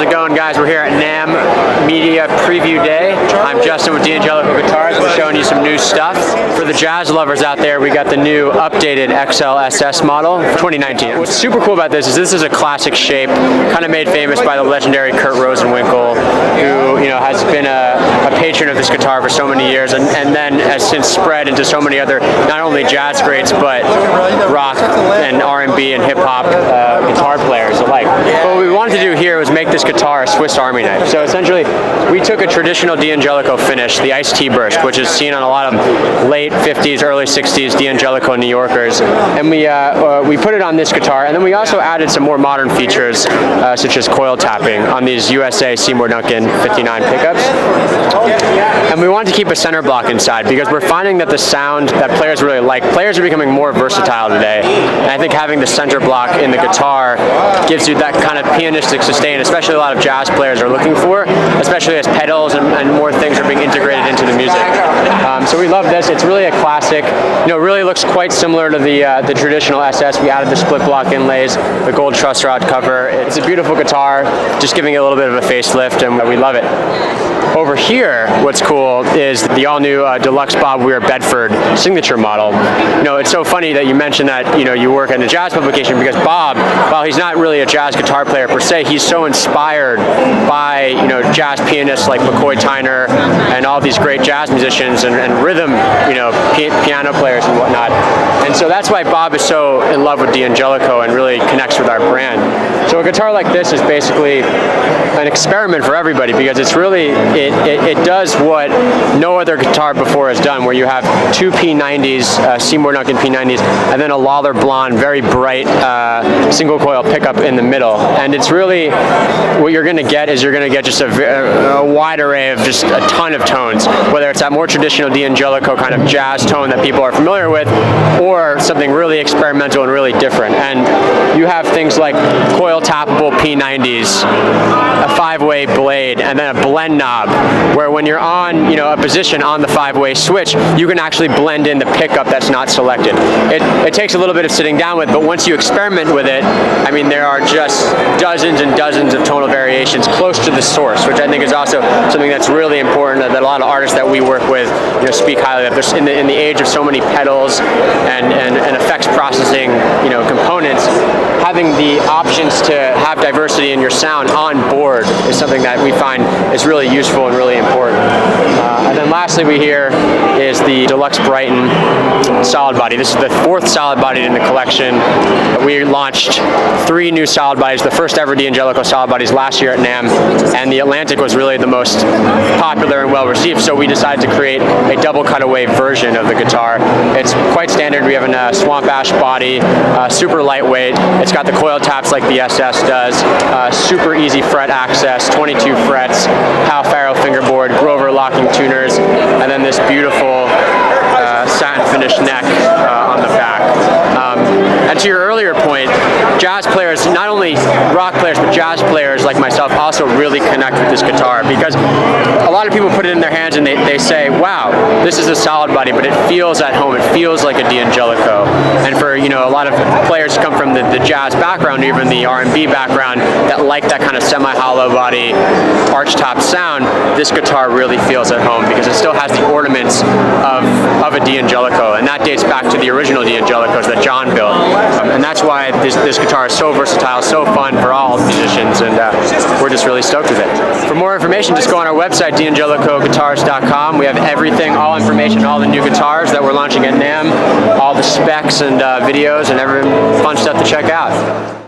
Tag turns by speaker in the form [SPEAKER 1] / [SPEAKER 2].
[SPEAKER 1] it going, guys? We're here at NAMM Media Preview Day. I'm Justin with D'Angelico Guitars. We're showing you some new stuff. For the jazz lovers out there, we got the new updated XL-SS model for 2019. What's super cool about this is a classic shape, kind of made famous by the legendary Kurt Rosenwinkel, who has been a patron of this guitar for so many years, and then has since spread into so many other, not only jazz greats, but rock and R&B and hip-hop guitar players alike. But what we wanted to do here was make this guitar a Swiss Army knife. So essentially, we took a traditional D'Angelico finish, the Iced Tea Burst, which is seen on a lot of late 50s, early 60s D'Angelico New Yorkers, and we put it on this guitar, and then we also added some more modern features, such as coil tapping on these USA Seymour Duncan 59 pickups. And we wanted to keep a center block inside because we're finding that the sound that players really like, players are becoming more versatile today, and I think having the center block in the guitar gives you that kind of pianistic sustain, especially a lot of jazz players are looking for, especially as pedals and more things are being integrated into the music. So we love this. It's really a classic. It really looks quite similar to the traditional SS. We added the split block inlays, the gold truss rod cover. It's a beautiful guitar, just giving it a little bit of a facelift, and we love it. Over here, what's cool is the all-new Deluxe Bob Weir Bedford signature model. It's so funny that you mentioned that you work in a jazz publication, because Bob, while he's not really a jazz guitar player per se, he's so inspired by jazz pianists like McCoy Tyner and all these great jazz musicians and rhythm piano players and whatnot. And so that's why Bob is so in love with D'Angelico and really connects with our brand. So a guitar like this is basically an experiment for everybody, because it's really it does what no other guitar before has done, where you have two P90s, Seymour Duncan P90s, and then a Lawler Blonde, very bright single coil pickup in the middle. And it's really, what you're going to get is just a wide array of just a ton of tones, whether it's that more traditional D'Angelico kind of jazz tone that people are familiar with, or something really experimental and really different. And you have things like coil tappable P90s, a 5-way blade, and then a blend knob, where when you're on a position on the 5-way switch, you can actually blend in the pickup that's not selected. It takes a little bit of sitting down with, but once you experiment with it, I mean, there are just dozens and dozens of tonal variations close to the source, which I think is also something that's really important, that a lot of artists that we work with speak highly of. There's in the age of so many pedals and effects processing components, having the options to have diversity in your sound on board is something that we find is really useful and really important. And then lastly, we hear is the Deluxe Brighton solid body. This is the 4th solid body in the collection. We launched 3 new solid bodies, the first ever D'Angelico solid bodies, last year at NAMM, and the Atlantic was really the most popular and well received, so we decided to create a double cutaway version of the guitar. It's quite standard. We have a swamp ash body, super lightweight. It's got the coil taps like the SS does, super easy fret access, 22 frets, Hal Farrow fingerboard, Grover locking tuners, and then this beautiful satin finished neck on the back. And to your earlier point, jazz players, not only rock players, but jazz players like myself also really connect with this guitar, because a lot of people put it in their hands and they say, wow, this is a solid body, but it feels at home. It feels like a D'Angelico. And for a lot of players who come from the jazz background, or even the R&B background, that like that kind of semi-hollow body, arch-top sound, this guitar really feels at home, because it still has the ornaments of a D'Angelico, and that dates back to the original D'Angelicos that John built. And that's why this guitar is so versatile, so fun for all musicians, and we're just really stoked with it. For more information, just go on our website, D'AngelicoGuitars.com. We have everything, all information, all the new guitars that we're launching at NAMM, all the specs and videos and every fun stuff to check out.